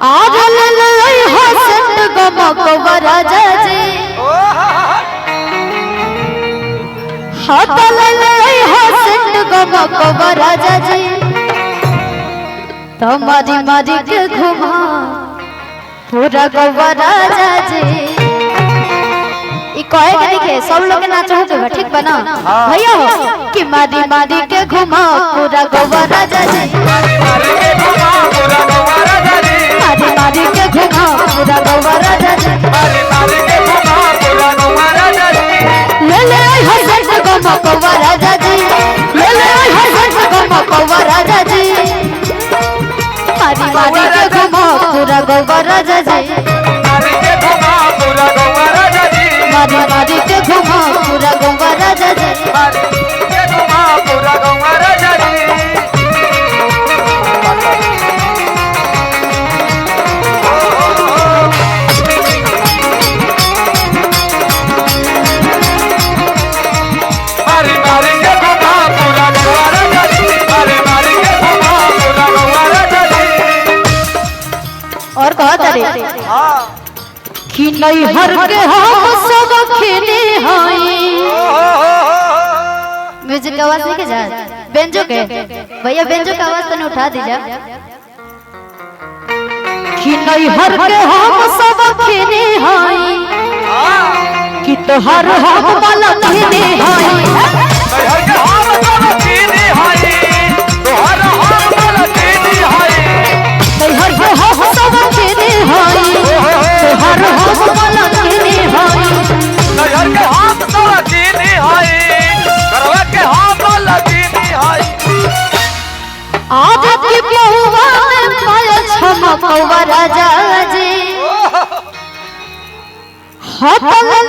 आज ललई हसत गमक राजा जी हाथ ललई हसत गमक राजा जी तुम्हारी मारी के घुमा पूरा गवा राजा जी कहे के देखे सब लोग नाचो हो ठीक बना भैया हो कि मारी मारी के घुमा पूरा गवा राजा जी मारी मारी के घुमा पूरा गवा राजा जी मारी मारी के घुमा पूरा गवा राजा जी मारी मारी के घुमा पूरा गवा राजा जी ले ले हसन गमा गवा राजा जी ले ले हसन गमा गवा राजा जी मारी मारी के घुमा पूरा गवा राजा जी मारी के घुमा पूरा गवा राजा जी मारी मारी के घुमा पूरा गवा राजा जी मारी के घुमा पूरा गवा राजा जी मारी मारी के घुमा पूरा गवा राजा जी मारी मारी के घुमा पूरा गवा राजा जी और कहा तारे हां कि नहीं हर के हम सब खेले हाई म्यूजिक आवाज नहीं के जा बेंजो के भैया बेंजो का आवाज तने उठा दीजा कि नहीं हर के हम सब खेले हाई कि तोहर हम वाला खेले हाई नहीं हर के हम सब खेले हाई तोहर हम वाला खेले हाई नहीं हर के हम सब खेले हाई हर हम वाला खेले हाई नजर के हाथ तोरा खेले हाई करवा के हाथ वाला खेले हाई आज की बहुआ में पाया छमकवा राजा जी हाथ ले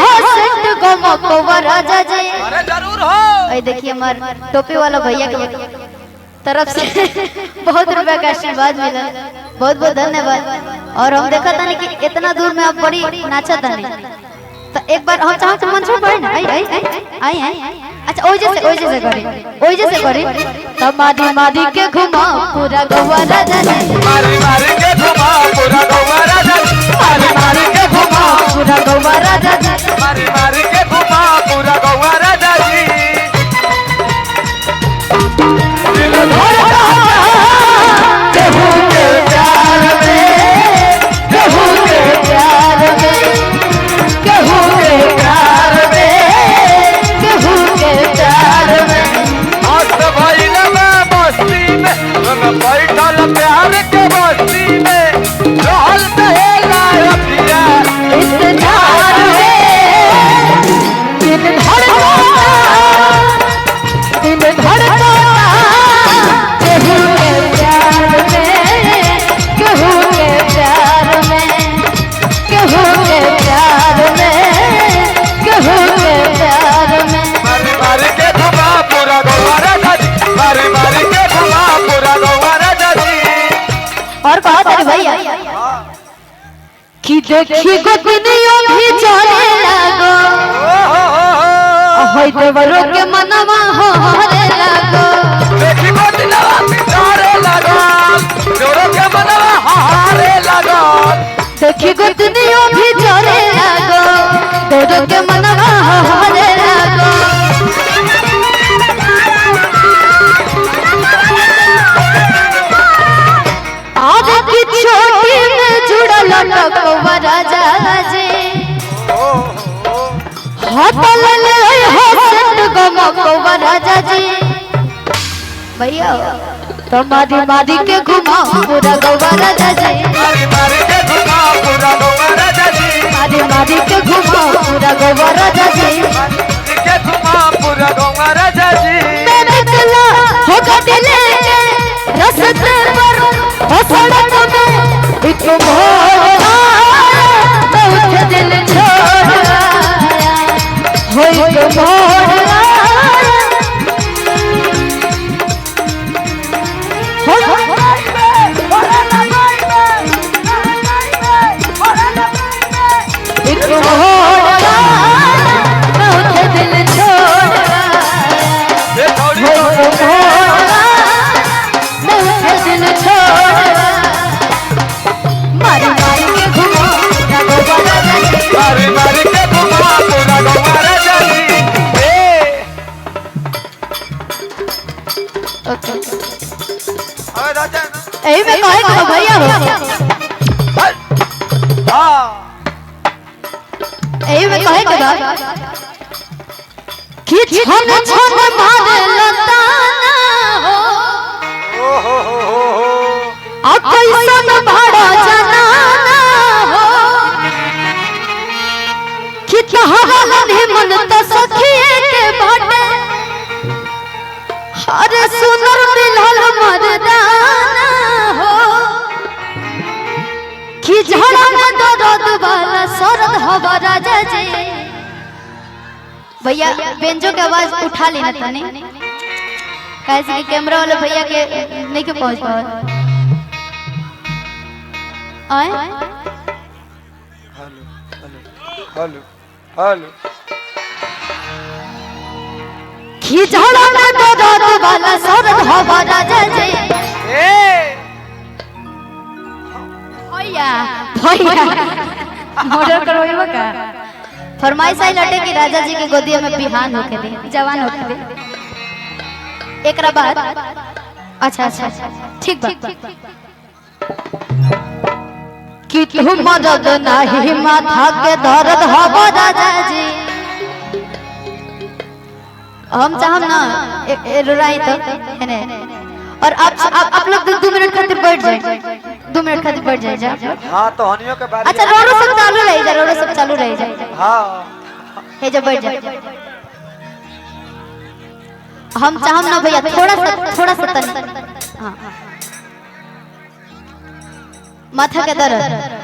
हसत गमकवा राजा जी अरे जरूर हो ए देखिए हमार टोपी वाला भैया के तरफ से बहुत रुपया का आशीर्वाद मिला बहुत बहुत धन्यवाद और हम देखा था कि इतना दूर में आप बड़ी नाचा था तो एक बार हम चाहो तो मंच पे पड़े ना आई अच्छा ओई जैसे करी तब मादी मादी के घुमा पूरा गवा राजा जी मारी मारी के घुमा पूरा गवा राजा जी मारी मारी के घुमा पूरा गवा राजा जी मारी मारी के घुमा पूरा गवा राजा जी बैठल प्यार के बस्ती में रहल पहला रखिया इंतजार में दिन धड़का केहू के प्यार में केहू के प्यार में केहू के प्यार में केहू के प्यार में मारी मारी के घुमा पूरा गवा राजा जी मारी मारी के घुमा पूरा गवा राजा जी और कहा था भैया कि देखी गोतनियों भी चले लागो होय देवरो के मनवा हरे लागो देखी गोतनियों भी चले लागो देवरो के मनवा हरे लागो देखी गोतनियों भी चले लागो देवरो के मनवा हरे लागो आज की छोटी में जुड़ल लटकवा राजा जी हाथ ले हसत गमकवा राजा जी भैया तुम्हारी मारी के घुमा पूरा गवा राजा जी मारी मारी के घुमा पूरा गवा राजा जी मारी मारी के घुमा पूरा गवा राजा जी मारी के घुमा पूरा गवा राजा जी मेरे दिल हो गदिले रस्ते पर सड़क में एक मोड़ बहुत दिल छोड़ आया हो एक मोड़ एक मोड़ बहुत दिल छोड़ आया ओके अबे राजा यही में कहे कि भैया हो हां यही में कहे कि छन छन मारे लताना हो आ कैसन भाड़ा जनाना हो कि तहरा निमन त सखिए के बाटे अरे सुनर मिलल मर्दाना हो कि झड़ा में दर्द वाला सरद हवा राजा जी। भैया बेंजो के आवाज उठा लेना तने कैसे कि कैमरा वाले भैया के नहीं के पहुंच पाए आए हेलो हेलो कि झड़ा में दर्द वाला सरद हवा राजा जी। ए भैया भैया ऑर्डर करवाइबा का फरमाइश आई लटे कि राजा जी के गोदिया में बिहान होके दे जवान होके दे एकरा बाद अच्छा अच्छा ठीक बा कि तुम मदद नहीं माथा के दर्द हवा राजा जी। हम चाहम ना रुराई तो है ने और आप लोग 2 मिनट खातिर बैठ जाए 2 मिनट खातिर बैठ जाए जा। हां तो हनियों के बारे अच्छा रोरो सब चालू रही जा रोरो सब चालू रही जा हां हे जब बैठ जा। हम चाहम ना भैया थोड़ा सा तनी हां माथा के दर्द